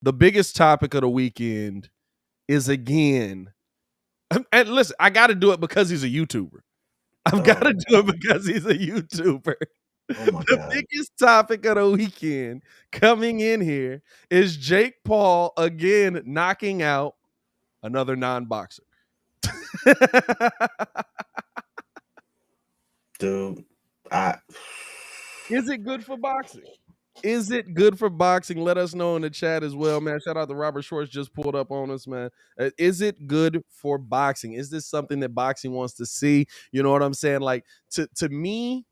the biggest topic of the weekend is again, and listen, I got to do it because he's a YouTuber. I've got to do it because he's a YouTuber. Oh my The God. biggest topic of the weekend coming in here is Jake Paul again knocking out another non-boxer. Dude, Is it good for boxing? Is it good for boxing? Let us know in the chat as well, man. Shout out to Robert Schwartz, just pulled up on us, man. Is it good for boxing? Is this something that boxing wants to see? You know what I'm saying? Like to me,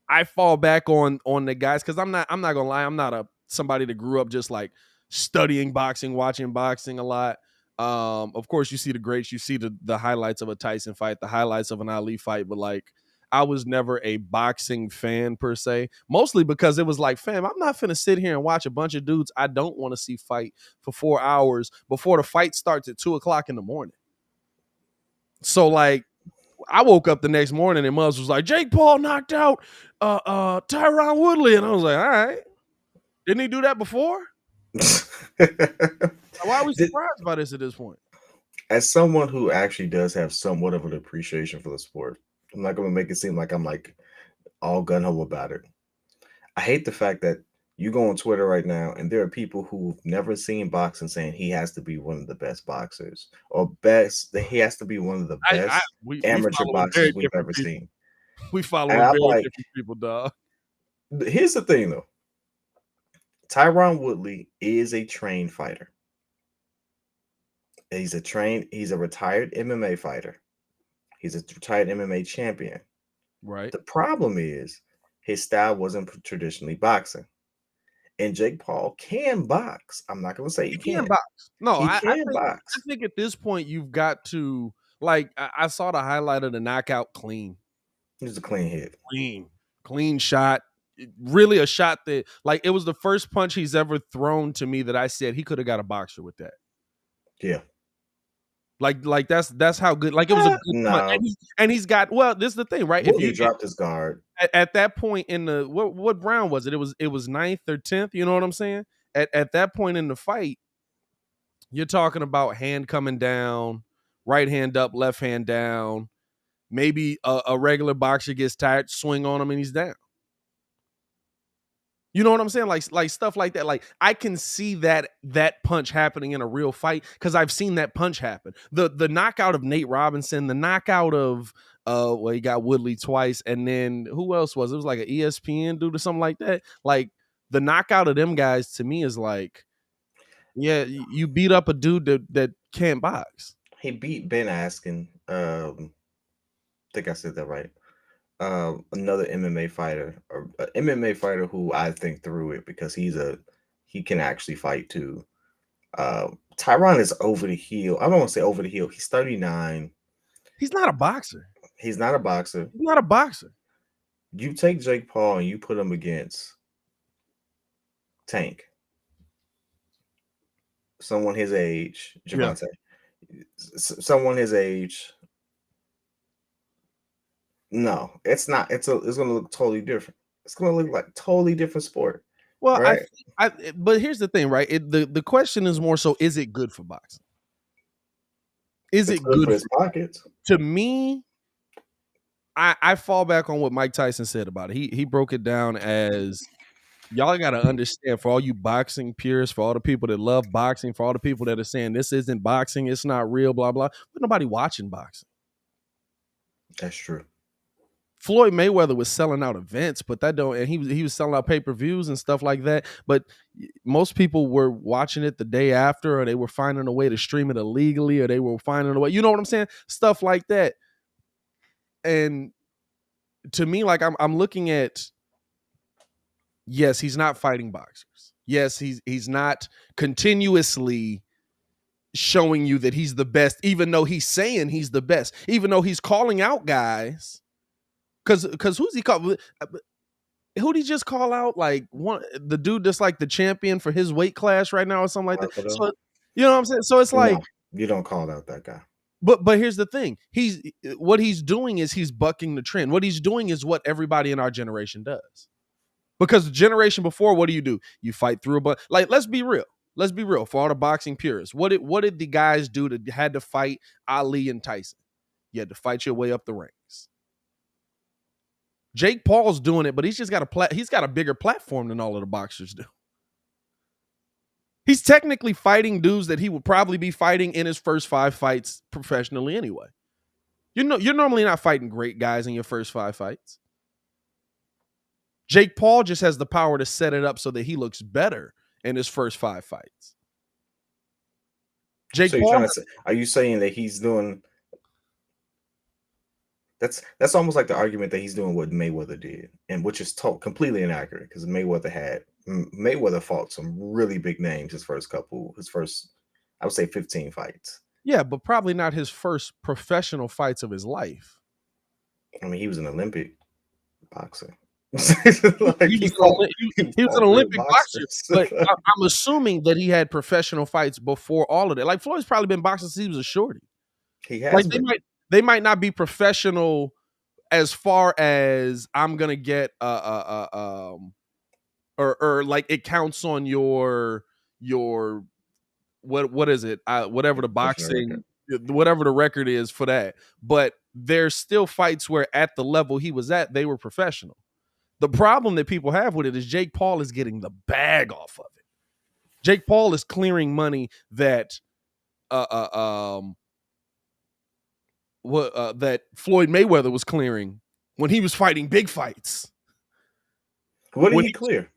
I fall back on the guys because I'm not gonna lie, I'm not a somebody that grew up just like studying boxing, watching boxing a lot. Of course, you see the greats, you see the highlights of a Tyson fight, the highlights of an Ali fight, but like I was never a boxing fan per se, mostly because it was like, fam, I'm not finna sit here and watch a bunch of dudes I don't want to see fight for 4 hours before the fight starts at 2 o'clock in the morning. So like I woke up the next morning and Muzz was like, Jake Paul knocked out Tyron Woodley. And I was like, all right. Didn't he do that before? Why are we surprised by this at this point? As someone who actually does have somewhat of an appreciation for the sport, I'm not going to make it seem like I'm like all gun ho about it. I hate the fact that you go on Twitter right now and there are people who've never seen boxing saying he has to be one of the best boxers or best, that he has to be one of the best We amateur follow very boxers we've different ever people. seen. We follow And I'm very like, different people, dog. here's the thing though. Tyron Woodley is a trained fighter. He's a retired MMA fighter. He's a retired MMA champion. Right. The problem is his style wasn't traditionally boxing. And Jake Paul can box. I'm not going to say he can can't. box. No, He I can think box. I think at this point you've got to like I saw the highlight of the knockout clean. He's a clean hit. Clean shot. Really a shot that like it was the first punch he's ever thrown to me that I said he could have got a boxer with that. Yeah. Like that's how good. Like it was a good punch. And he's got this is the thing, right? Woodley dropped his guard at that point in the what round was it? It was 9th or 10th. You know what I'm saying? At that point in the fight, you're talking about hand coming down, right hand up, left hand down. Maybe a regular boxer gets tired, swing on him, and he's down. You know what I'm saying? Like stuff like that. Like I can see that punch happening in a real fight because I've seen that punch happen. The knockout of Nate Robinson, the knockout of he got Woodley twice, and then who else was it? It was like an ESPN dude or something like that. Like the knockout of them guys to me is like, yeah, you beat up a dude that can't box. He beat Ben Askren. I think I said that right. Another MMA fighter, or MMA fighter who I think threw it because he can actually fight too. Tyron is over the hill. I don't want to say over the hill. He's 39. He's not a boxer. He's not a boxer. He's not a boxer. You take Jake Paul and you put him against Tank, someone his age, Javante, someone his age. No, it's not. It's going to look totally different. It's going to look like totally different sport. Well, right? But here's the thing, right? The question is more so: is it good for boxing? Is it good for his pockets? To me, I fall back on what Mike Tyson said about it. He broke it down as y'all got to understand, for all you boxing purists, for all the people that love boxing, for all the people that are saying this isn't boxing, it's not real, blah blah. But nobody watching boxing. That's true. Floyd Mayweather was selling out events, but that don't, and he was selling out pay-per-views and stuff like that. But most people were watching it the day after, or they were finding a way to stream it illegally, or they were finding a way, you know what I'm saying? Stuff like that. And to me, like I'm looking at, yes, he's not fighting boxers. Yes, he's not continuously showing you that he's the best, even though he's saying he's the best, even though he's calling out guys. Because who's he called? Who'd he just call out? Like the dude that's like the champion for his weight class right now or something like that. So, you know what I'm saying? So it's like, you don't call out that guy. But here's the thing. What he's doing is he's bucking the trend. What he's doing is what everybody in our generation does. Because the generation before, what do? You fight through a bunch. Like, let's be real. Let's be real for all the boxing purists. What did the guys do that had to fight Ali and Tyson? You had to fight your way up the ranks. Jake Paul's doing it, but he's just got he's got a bigger platform than all of the boxers do. He's technically fighting dudes that he would probably be fighting in his first 5 fights professionally anyway. You're normally not fighting great guys in your first 5 fights. Jake Paul just has the power to set it up so that he looks better in his first 5 fights. So you're trying to say, are you saying that he's doing? That's almost like the argument that he's doing what Mayweather did, and which is completely inaccurate because Mayweather fought some really big names his first, I would say 15 fights. Yeah, but probably not his first professional fights of his life. I mean, he was an Olympic boxer. Like he was an Olympic boxer, but I'm assuming that he had professional fights before all of that. Like Floyd's probably been boxing since he was a shorty. He has been. They might not be professional as far as I'm gonna get or like it counts on your what is it? Whatever the boxing, whatever the record is for that. But there's still fights where at the level he was at, they were professional. The problem that people have with it is Jake Paul is getting the bag off of it. Jake Paul is clearing money that that Floyd Mayweather was clearing when he was fighting big fights. What did he clear?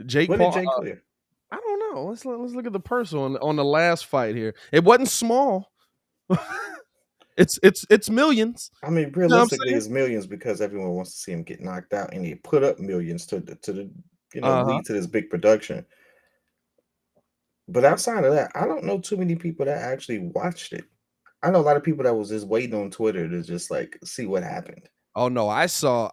Jake Paul. Did Jake clear? I don't know. Let's look at the purse on the last fight here. It wasn't small. It's millions. I mean, realistically, it's millions because everyone wants to see him get knocked out, and he put up millions to the lead to this big production. But outside of that, I don't know too many people that actually watched it. I know a lot of people that was just waiting on Twitter to just like see what happened. Oh no, I saw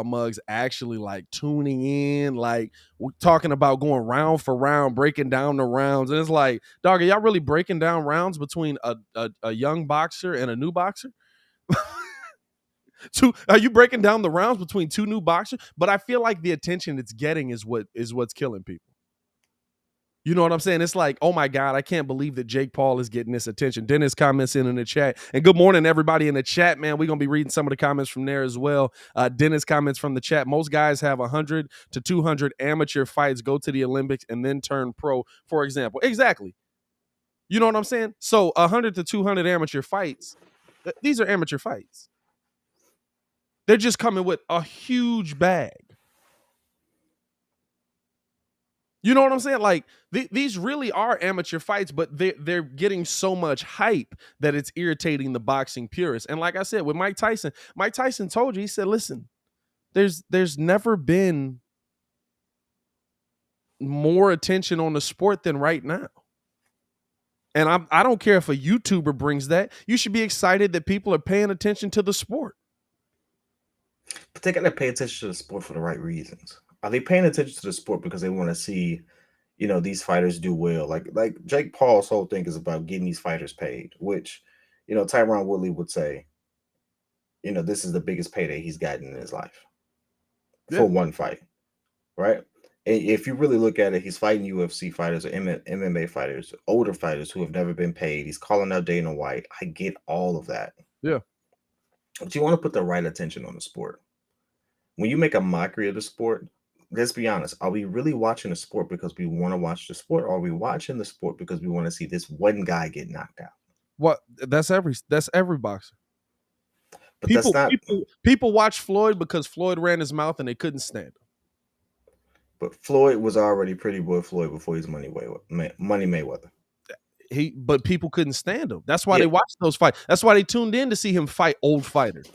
Muggs actually like tuning in, like talking about going round for round, breaking down the rounds. And it's like, dog, are y'all really breaking down rounds between a young boxer and a new boxer? Are you breaking down the rounds between 2 new boxers? But I feel like the attention it's getting is what's killing people. You know what I'm saying? It's like, oh my God, I can't believe that Jake Paul is getting this attention. Dennis comments in the chat. And good morning, everybody in the chat, man. We're going to be reading some of the comments from there as well. Dennis comments from the chat. Most guys have 100 to 200 amateur fights, go to the Olympics, and then turn pro, for example. Exactly. You know what I'm saying? So 100 to 200 amateur fights, these are amateur fights. They're just coming with a huge bag. You know what I'm saying? Like these really are amateur fights, but they're getting so much hype that it's irritating the boxing purists. And like I said, with Mike Tyson told you, he said, listen, there's never been more attention on the sport than right now. And I don't care if a YouTuber brings that. You should be excited that people are paying attention to the sport. But they got to pay attention to the sport for the right reasons. Are they paying attention to the sport because they want to see, these fighters do well? Like Jake Paul's whole thing is about getting these fighters paid, which, Tyron Woodley would say, this is the biggest payday he's gotten in his life for one fight, right? And if you really look at it, he's fighting UFC fighters or MMA fighters, older fighters who have never been paid. He's calling out Dana White. I get all of that. Yeah. But you want to put the right attention on the sport. When you make a mockery of the sport, let's be honest. Are we really watching the sport because we want to watch the sport? Or are we watching the sport because we want to see this one guy get knocked out? What? That's every boxer. But people watch Floyd because Floyd ran his mouth and they couldn't stand him. But Floyd was already Pretty Boy Floyd before he's Money Mayweather. But people couldn't stand him. That's why they watched those fights. That's why they tuned in to see him fight old fighters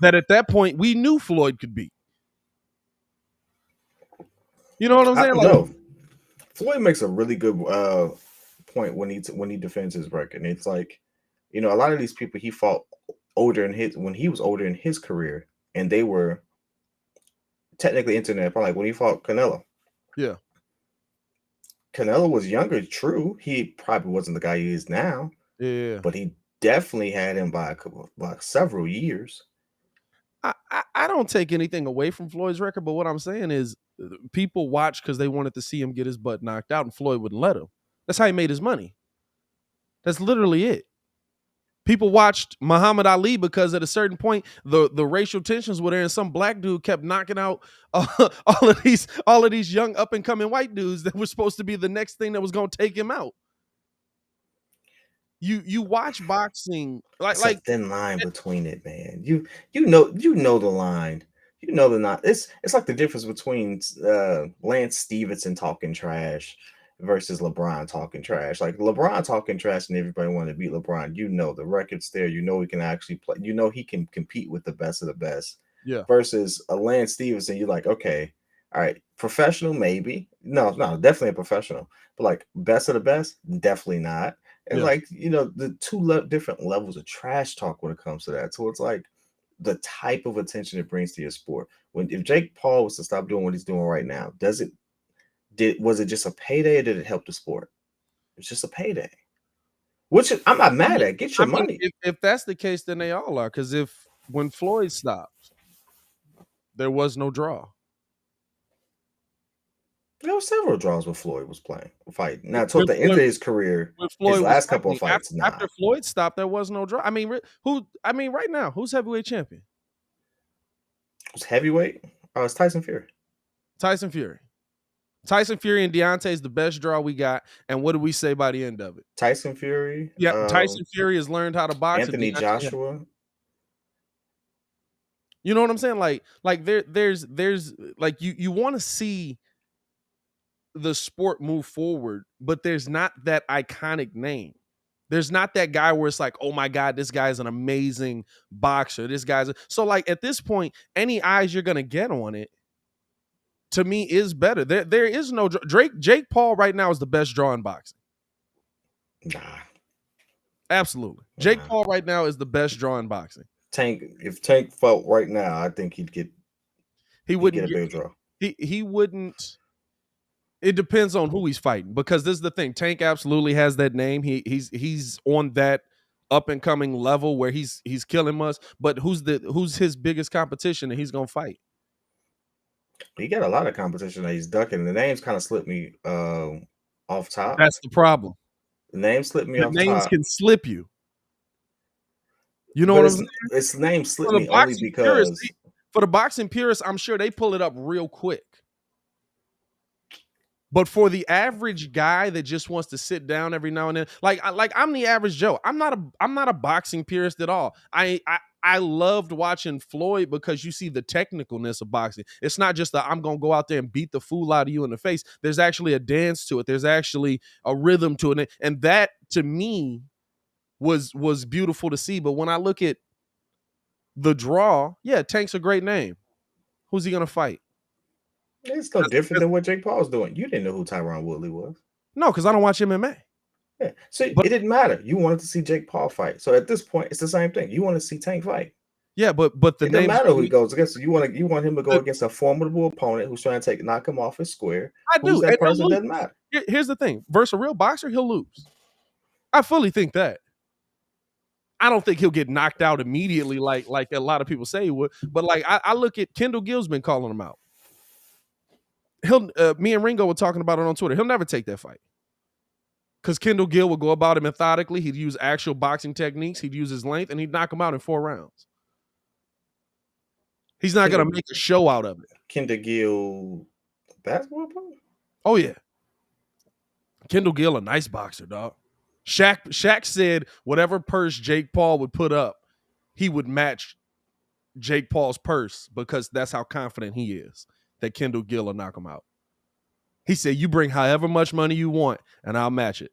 that at that point we knew Floyd could beat. You know what I'm saying? No. Floyd makes a really good point when he defends his record. And it's like, a lot of these people he fought when he was older in his career, and they were technically internet. Like when he fought Canelo. Yeah. Canelo was younger, true. He probably wasn't the guy he is now. Yeah. But he definitely had him by several years. I I don't take anything away from Floyd's record, but what I'm saying is people watch because they wanted to see him get his butt knocked out, and Floyd wouldn't let him. That's how he made his money. That's literally it. People watched Muhammad Ali because at a certain point the racial tensions were there, and some black dude kept knocking out all of these young up and coming white dudes that was supposed to be the next thing that was going to take him out. You watch boxing it's a thin line between it, man. You know the line. You know the not. It's like the difference between Lance Stevenson talking trash versus LeBron talking trash. Like LeBron talking trash and everybody wanted to beat LeBron. You know the record's there. You know he can actually play. You know he can compete with the best of the best. Yeah. Versus a Lance Stevenson, you're like, okay, all right, professional maybe. No, definitely a professional. But like best of the best, definitely not. And like, you know, the two different levels of trash talk when it comes to that. So it's like the type of attention it brings to your sport. If Jake Paul was to stop doing what he's doing right now, was it just a payday or did it help the sport? It's just a payday. Which I'm not mad at. Get your money. If that's the case, then they all are. Because when Floyd stopped, there was no draw. There were several draws when Floyd was fighting. Now, toward the end of his career, his last couple of fights, after Floyd stopped, there was no draw. I mean, right now, who's heavyweight champion? Who's heavyweight? Oh, it's Tyson Fury. Tyson Fury and Deontay is the best draw we got. And what do we say by the end of it? Tyson Fury. Yeah, Tyson Fury has learned how to box. Anthony Joshua. You know what I'm saying? Like there's like you want to see the sport move forward, but there's not that iconic name. There's not that guy where it's like, oh my God, this guy's an amazing boxer. So like at this point, any eyes you're gonna get on it, to me, is better. There is no Jake Paul right now is the best draw in boxing. Nah. Absolutely. Jake Paul right now is the best draw in boxing. If Tank fought right now, I think he'd get a big draw. He wouldn't. It depends on who he's fighting, because this is the thing. Tank absolutely has that name. He's on that up and coming level where he's killing us. But who's his biggest competition that he's gonna fight? He got a lot of competition that he's ducking. The names kind of slipped me off top. That's the problem. The name slipped me off top. Names can slip you. You know what I'm saying? Its name slipped me only because for the boxing purists, I'm sure they pull it up real quick. But for the average guy that just wants to sit down every now and then, like I'm the average Joe. I'm not a boxing purist at all. I loved watching Floyd because you see the technicalness of boxing. It's not just that I'm gonna go out there and beat the fool out of you in the face. There's actually a dance to it. There's actually a rhythm to it, and that to me was beautiful to see. But when I look at the draw, yeah, Tank's a great name. Who's he gonna fight? It's no different than what Jake Paul's doing. You didn't know who Tyron Woodley was. No, because I don't watch MMA. Yeah. So it didn't matter. You wanted to see Jake Paul fight. So at this point, it's the same thing. You want to see Tank fight. Yeah, but the it doesn't matter who he goes against. You want him to go against a formidable opponent who's trying to knock him off his square. I do. That person doesn't matter. Here's the thing. Versus a real boxer, he'll lose. I fully think that. I don't think he'll get knocked out immediately like a lot of people say he would. But like I look at Kendall Gill's been calling him out. Me and Ringo were talking about it on Twitter. He'll never take that fight. Because Kendall Gill would go about it methodically. He'd use actual boxing techniques. He'd use his length, and he'd knock him out in 4 rounds. He's not going to make a show out of it. Kendall Gill, basketball player? Oh, yeah. Kendall Gill, a nice boxer, dog. Shaq said whatever purse Jake Paul would put up, he would match Jake Paul's purse because that's how confident he is that Kendall Gill will knock him out. He said, you bring however much money you want, and I'll match it.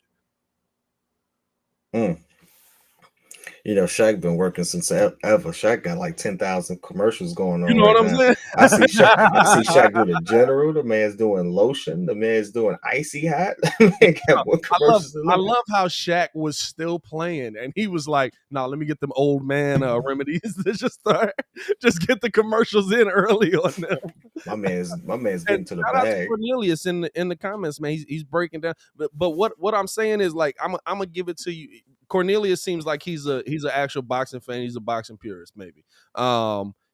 You know, Shaq been working since ever. Shaq got like 10,000 commercials going on. You know what I'm saying? I see Shaq do the General. The man's doing lotion. The man's doing icy hot. I love how Shaq was still playing, and he was like, "Nah, let me get them old man remedies to just get the commercials in early on them." My man's getting to the bag. Cornelius in the comments, man, he's breaking down. But what I'm saying is, like, I'm gonna give it to you. Cornelius seems like he's an actual boxing fan. He's a boxing purist, maybe.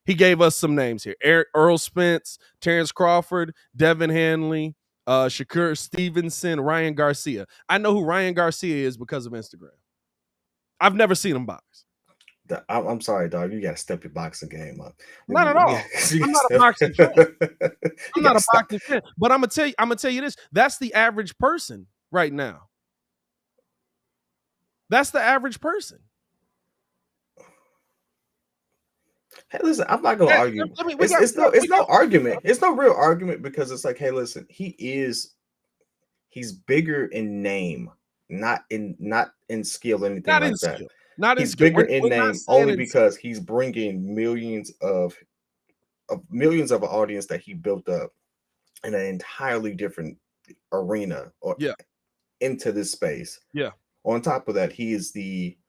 He gave us some names here: Earl Spence, Terrence Crawford, Devin Hanley, Shakur Stevenson, Ryan Garcia. I know who Ryan Garcia is because of Instagram. I've never seen him box. I'm sorry, dog. You got to step your boxing game up. Not at all. You I'm gotta not a step, boxing fan. I'm you not gotta a stop. boxing fan. But I'm gonna tell you this. That's the average person right now. That's the average person. Hey, listen, I'm not gonna argue. I mean, It's no argument. It's no real argument because it's like, hey, listen, he's bigger in name, not in skill, or anything not in like that. skill. Not in He's skill. bigger in We're not name saying only in skill. because he's bringing millions of an audience that he built up in an entirely different arena or Yeah. into this space. Yeah. On top of that, he is he's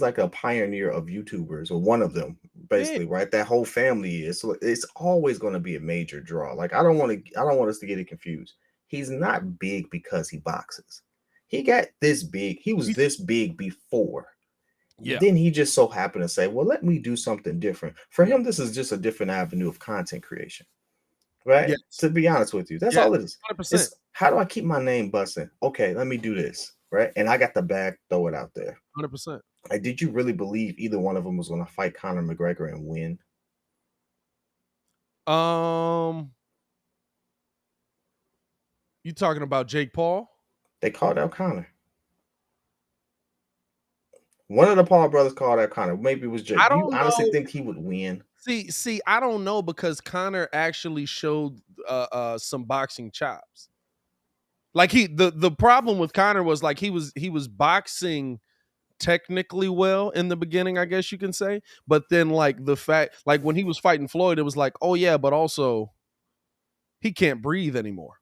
like a pioneer of YouTubers, or one of them, Yeah. basically, right? That whole family is, so it's always going to be a major draw. Like, I don't want us to get it confused. He's not big because he boxes. He got this big. He was this big before. Yeah. Then he just so happened to say, well, let me do something different. For Yeah. him, this is just a different avenue of content creation. Right? Yes. To be honest with you, that's Yes. all it is. 100%. It's, how do I keep my name busting? Okay, let me do this. Right? And I got the bag, throw it out there. 100%. Like, did you really believe either one of them was going to fight Conor McGregor and win? You talking about Jake Paul? They called out Conor. One of the Paul brothers called out Conor. Maybe it was Jake. I Do you don't honestly know. think he would win? See, I don't know because Conor actually showed some boxing chops. Like the problem with Conor was like he was boxing technically well in the beginning, I guess you can say. But then like the fact, like when he was fighting Floyd, it was like, oh yeah, but also he can't breathe anymore.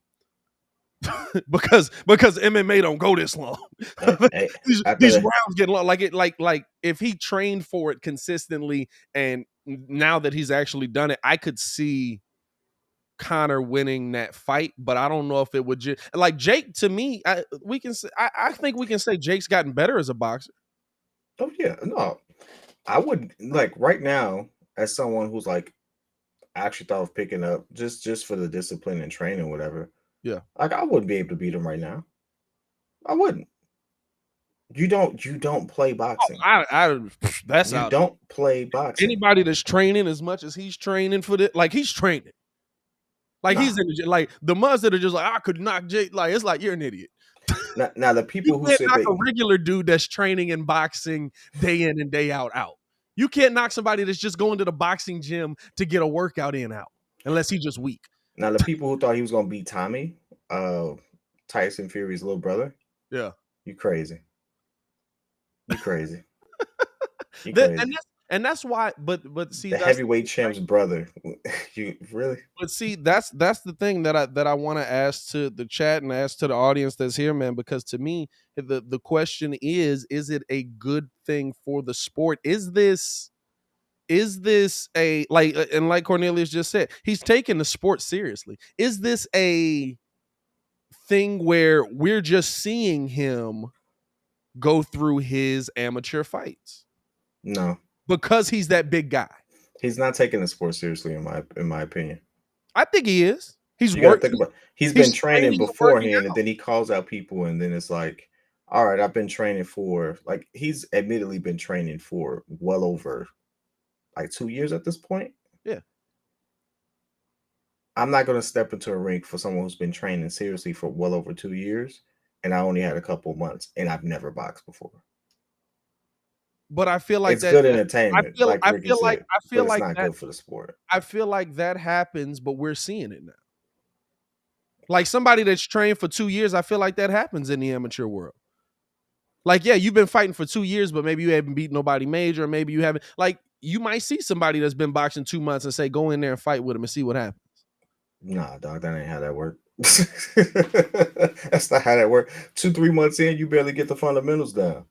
because MMA don't go this long. Hey, these rounds get long. Like it, like if he trained for it consistently, and now that he's actually done it, I could see Conor winning that fight. But I don't know if it would just like Jake. To me, I think we can say Jake's gotten better as a boxer. oh yeah, no, I would like right now, as someone who's like actually thought of picking up just for the discipline and training, whatever. Yeah, Like, I wouldn't be able to beat him right now. I wouldn't. You don't play boxing. that's You out. don't play boxing. Anybody that's training as much as he's training for this, like he's training. Like Nah. he's in the, like the ones that are just like I could knock Jake. Like it's like you're an idiot. Now the You people who can't said knock that a regular dude that's training in boxing day in and day out. You can't knock somebody that's just going to the boxing gym to get a workout in out, unless he's just weak. now the people who thought he was gonna beat Tommy, Tyson Fury's little brother, Yeah, you crazy. You crazy. You That- crazy. and that's why. But see, The that's heavyweight champ's brother. You really? but see that's the thing that I want to ask to the chat and ask to the audience that's here, man. Because to me, the question is it a good thing for the sport? Is this a like and like Cornelius just said, he's taking the sport seriously. Is this a thing where we're just seeing him go through his amateur fights No. because he's that big guy? He's not taking the sport seriously in my opinion. I think he is. He's You got to working. think about, he's He's been training training and working beforehand, and out. then he calls out people, and then it's like, all right, I've been training for, like, he's admittedly been training for well over like 2 years at this point. Yeah. I'm not going to step into a ring for someone who's been training seriously for well over 2 years, and I only had a couple months, and I've never boxed before. But I feel like It's good entertainment, like Ricky said, but it's not good for the sport. I feel like that happens, but we're seeing it now. Like somebody that's trained for 2 years, I feel like that happens in the amateur world. Like, yeah, you've been fighting for 2 years, but maybe you haven't beat nobody major, or maybe you haven't. Like, you might see somebody that's been boxing 2 months and say, go in there and fight with him and see what happens. Nah, dog, that ain't how that works. That's not how that works. 2-3 months in, you barely get the fundamentals down.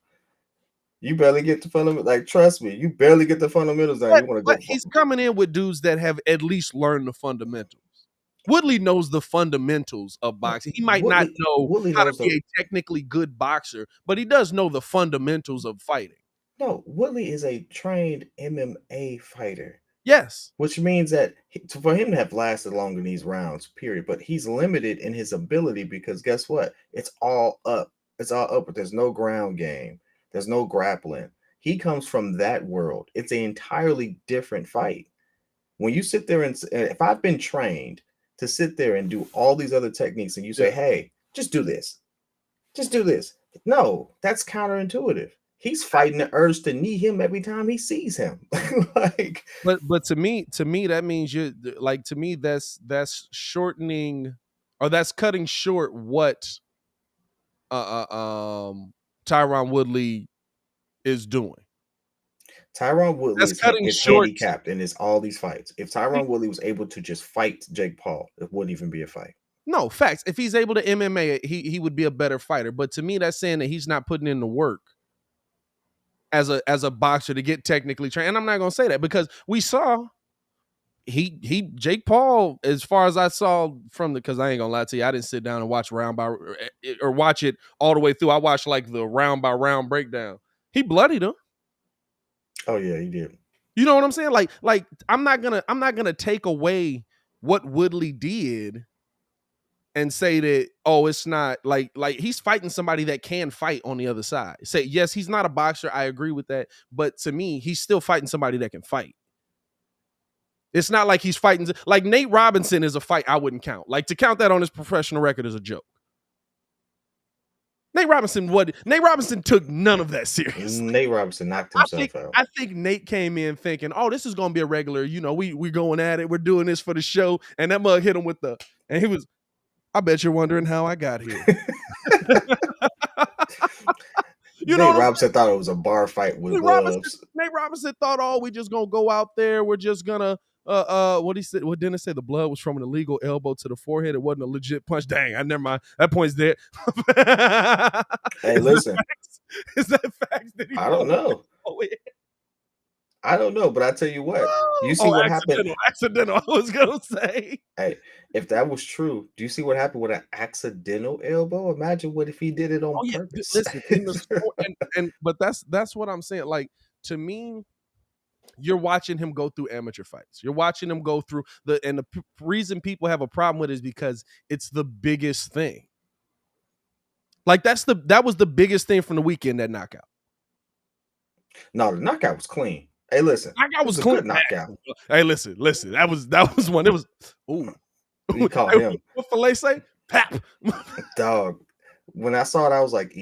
You barely get the fundamentals. Like, trust me, you barely get the fundamentals down. You want to go. But he's coming in with dudes that have at least learned the fundamentals. Woodley knows the fundamentals of boxing. He might not know Woodley how to knows be a technically good boxer, but he does know the fundamentals of fighting. No, Woodley is a trained MMA fighter, Yes. which means that for him to have lasted longer in these rounds, period. But he's limited in his ability because guess what? It's all up. It's all up. But there's no ground game. There's no grappling. He comes from that world. It's an entirely different fight. When you sit there and if I've been trained to sit there and do all these other techniques, and you say, Yeah. "Hey, just do this. Just do this." No, that's counterintuitive. He's fighting the urge to knee him every time he sees him. Like, But to me, that means you like, to me, shortening, or that's cutting short what Tyron Woodley is doing. Tyron Woodley That's is cutting is short. handicapped in all these fights. If Tyron Woodley was able to just fight Jake Paul, it wouldn't even be a fight. No, facts. If he's able to MMA it, he would be a better fighter. But to me, that's saying that he's not putting in the work as a boxer to get technically trained. And I'm not gonna say that because we saw Jake Paul, as far as I saw from the, because I ain't gonna lie to you, I didn't sit down and watch round by or watch it all the way through. I watched like the round by round breakdown. He bloodied him. Oh yeah, he did. You know what I'm saying? Like I'm not gonna take away what Woodley did and say that, oh, it's not like he's fighting somebody that can fight on the other side. Say, yes, he's not a boxer. I agree with that. But to me, he's still fighting somebody that can fight. It's not like he's fighting like Nate Robinson is a fight I wouldn't count. Like, to count that on his professional record is a joke. Nate Robinson took none of that seriously. Nate Robinson knocked himself out. I think Nate came in thinking, oh, this is gonna be a regular, we going at it, we're doing this for the show. And that mug hit him and he was, I bet you're wondering how I got here. Nate Robinson thought it was a bar fight with gloves. Nate Robinson thought, oh, we just gonna go out there, we're just gonna what he said, what didn't it say? The blood was from an illegal elbow to the forehead. It wasn't a legit punch. Dang, I never mind. That point's dead. Hey, listen. Is that facts? I don't know. I don't know, but I tell you what, you see what happened. Accidental, I was gonna say. Hey, if that was true, do you see what happened with an accidental elbow? Imagine what if he did it on purpose. Listen, in the sport, but that's what I'm saying. Like, to me, you're watching him go through amateur fights. You're watching him go through the reason people have a problem with it is because it's the biggest thing. Like, that was the biggest thing from the weekend, that knockout. No, the knockout was clean. Hey, listen, knockout was a clean. good knockout. Hey, listen, that was one. It was, ooh. You caught him. What Filet say? Pap. Dog. When I saw it, I was like,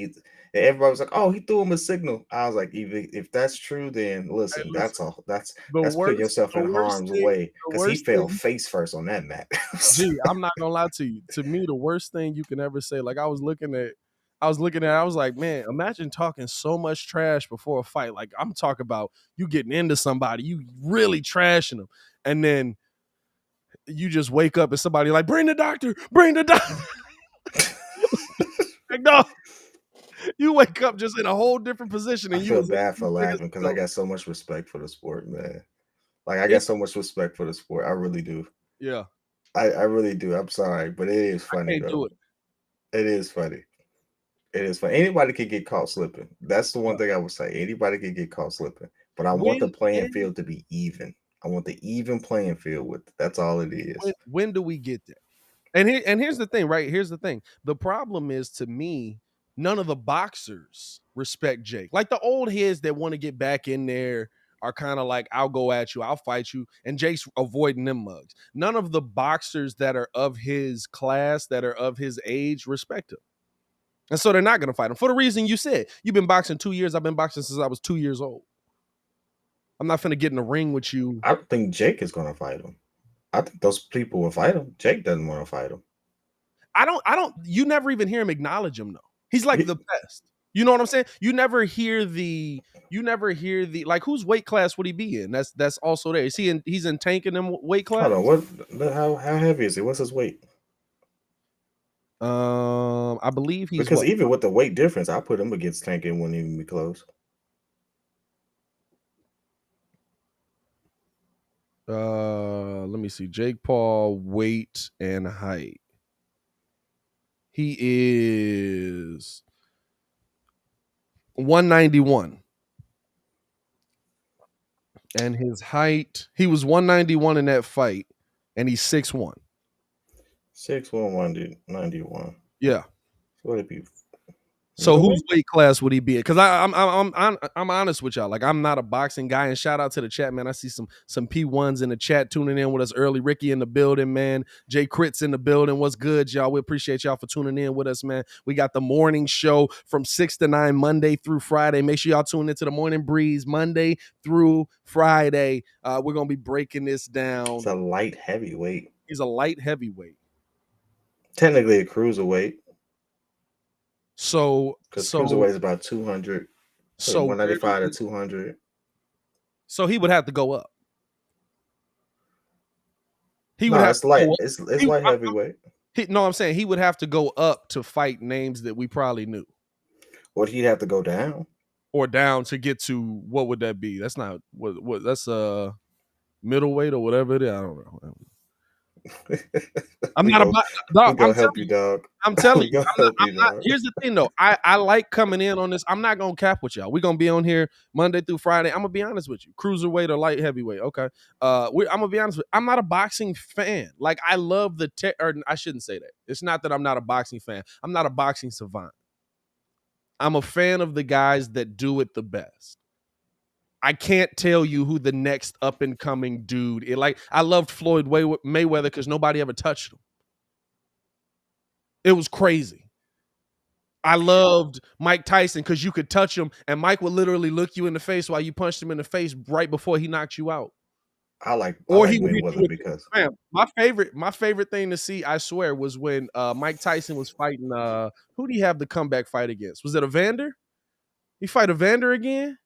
everybody was like, "Oh, he threw him a signal." I was like, even if that's true, then listen, that's all. That's putting yourself in harm's way because he fell face first on that mat. Gee, I'm not gonna lie to you. To me, the worst thing you can ever say, like, I was looking at, I was like, man, imagine talking so much trash before a fight. Like, I'm talking about you getting into somebody, you really trashing them, and then you just wake up and somebody like, bring the doctor. Like, no. You wake up just in a whole different position. And I feel bad for laughing because I got so much respect for the sport, man. Like, I got so much respect for the sport. I really do. Yeah. I really do. I'm sorry, but it is funny, though. It is funny. It is funny. Anybody can get caught slipping. That's the one thing I would say. Anybody can get caught slipping. But I want the playing field to be even. I want the even playing field with. That's all it is. When do we get there? And here's the thing, right? Here's the thing. The problem is, to me, none of the boxers respect Jake. Like, the old heads that want to get back in there are kind of like, I'll go at you, I'll fight you, and Jake's avoiding them mugs. None of the boxers that are of his class, that are of his age, respect him. And so they're not going to fight him for the reason you said. You've been boxing 2 years. I've been boxing since I was 2 years old. I'm not finna get in the ring with you. I don't think Jake is going to fight him. I think those people will fight him. Jake doesn't want to fight him. I don't, you never even hear him acknowledge him, though. He's like the best. You know what I'm saying? You never hear the, like, whose weight class would he be in? That's also there. Is he's in Tank in them weight class? Hold on, how heavy is he? What's his weight? I believe he's, because even with the weight difference, I put him against Tank and wouldn't even be close. Let me see. Jake Paul, weight and height. He is 191. And his height, he was 191 in that fight, and he's 6'1". 6'1", 91. Yeah. So would it be So whose middleweight? weight class would he be in? Because I'm honest with y'all. Like, I'm not a boxing guy. And shout out to the chat, man. I see some P1s in the chat tuning in with us early. Ricky in the building, man. Jay Critz in the building. What's good, y'all? We appreciate y'all for tuning in with us, man. We got the morning show from 6 to 9 Monday through Friday. Make sure y'all tune into the Morning Breeze Monday through Friday. We're gonna be breaking this down. It's a light heavyweight. He's a light heavyweight. Technically a cruiserweight. So because cruiserweight is about 200. So 195 to 200. So he would have to go up. He would No, have it's to light. go up. It's light heavyweight. No, I'm saying he would have to go up to fight names that we probably knew. Or he'd have to go down. Or down to get to, what would that be? That's not what that's middleweight or whatever it is. I don't know. I'm not about dog. I'm help you, dog. I'm telling you. I'm not. Here's the thing though. I like coming in on this. I'm not gonna cap with y'all. We're gonna be on here Monday through Friday. I'm gonna be honest with you. Cruiserweight or light heavyweight. Okay. I'm gonna be honest with you. I'm not a boxing fan. Like, I love or I shouldn't say that. It's not that I'm not a boxing fan. I'm not a boxing savant. I'm a fan of the guys that do it the best. I can't tell you who the next up and coming dude is. Like, I loved Floyd Mayweather because nobody ever touched him. It was crazy. I loved Mike Tyson because you could touch him and Mike would literally look you in the face while you punched him in the face right before he knocked you out. I like Mayweather because my favorite thing to see, I swear, was when Mike Tyson was fighting. Who did he have the comeback fight against? Was it Evander? He fight Evander again?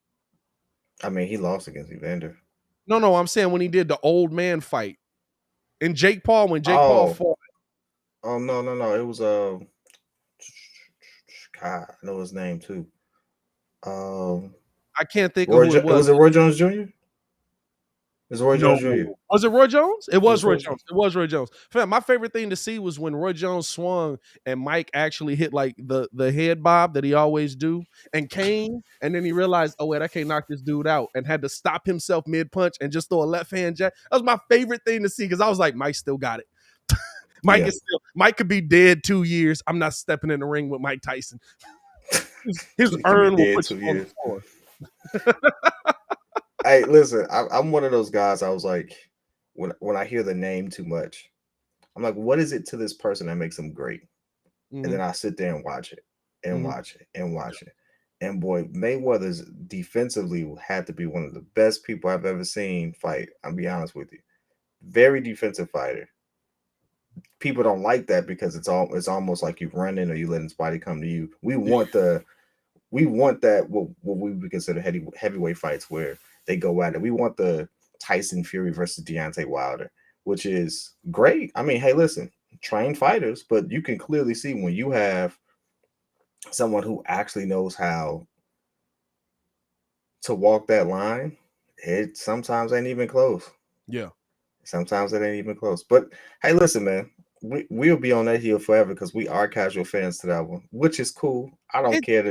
I mean, he lost against Evander. No, I'm saying when he did the old man fight. And Jake Paul, when Jake Paul fought. Oh, no. It was God, I know his name too. I can't think of who it was. Was it Roy Jones Jr.? It's Roy Jones Jr. Was it Roy Jones? It was Roy Jones. It was Roy Jones. Fam, my favorite thing to see was when Roy Jones swung and Mike actually hit like the head bob that he always do and came, and then he realized, oh wait, I can't knock this dude out, and had to stop himself mid punch and just throw a left hand jab. That was my favorite thing to see because I was like, Mike still got it. Mike could be dead 2 years. I'm not stepping in the ring with Mike Tyson. His urn will put you on the floor. Hey, listen, I'm one of those guys. I was like, when I hear the name too much, I'm like, what is it to this person that makes them great? Mm-hmm. And then I sit there and watch it and watch it and watch it. And boy, Mayweather's defensively had to be one of the best people I've ever seen fight. I'll be honest with you. Very defensive fighter. People don't like that because it's almost like you run in or you letting somebody come to you. We want that what we would consider heavyweight fights where they go at it. We want the Tyson Fury versus Deontay Wilder, which is great. I mean, hey, listen, trained fighters, but you can clearly see when you have someone who actually knows how to walk that line, it sometimes ain't even close. Yeah. Sometimes it ain't even close. But hey, listen, man, we'll be on that hill forever because we are casual fans to that one, which is cool. I don't care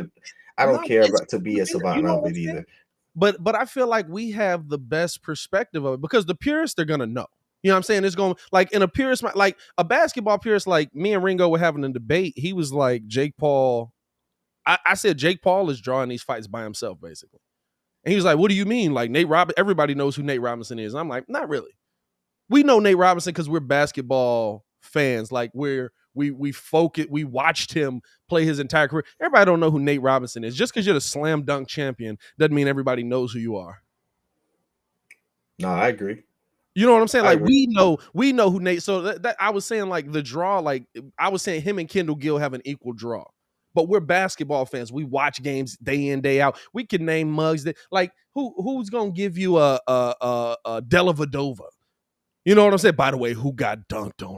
about to be a savant of it either. But I feel like we have the best perspective of it because the purists, they're gonna know. You know what I'm saying? It's going like in a purist, like a basketball purist, like me and Ringo were having a debate. He was like, Jake Paul. I said Jake Paul is drawing these fights by himself, basically. And he was like, what do you mean? Like everybody knows who Nate Robinson is. And I'm like, not really. We know Nate Robinson because we're basketball fans. Like we focus, we watched him play his entire career. Everybody don't know who Nate Robinson is. Just because you're the slam dunk champion doesn't mean everybody knows who you are. No, I agree. You know what I'm saying? Like we know who Nate. So that I was saying like the draw, like I was saying him and Kendall Gill have an equal draw. But we're basketball fans. We watch games day in, day out. We can name mugs that like who's gonna give you a Dellavedova? You know what I'm saying? By the way, who got dunked on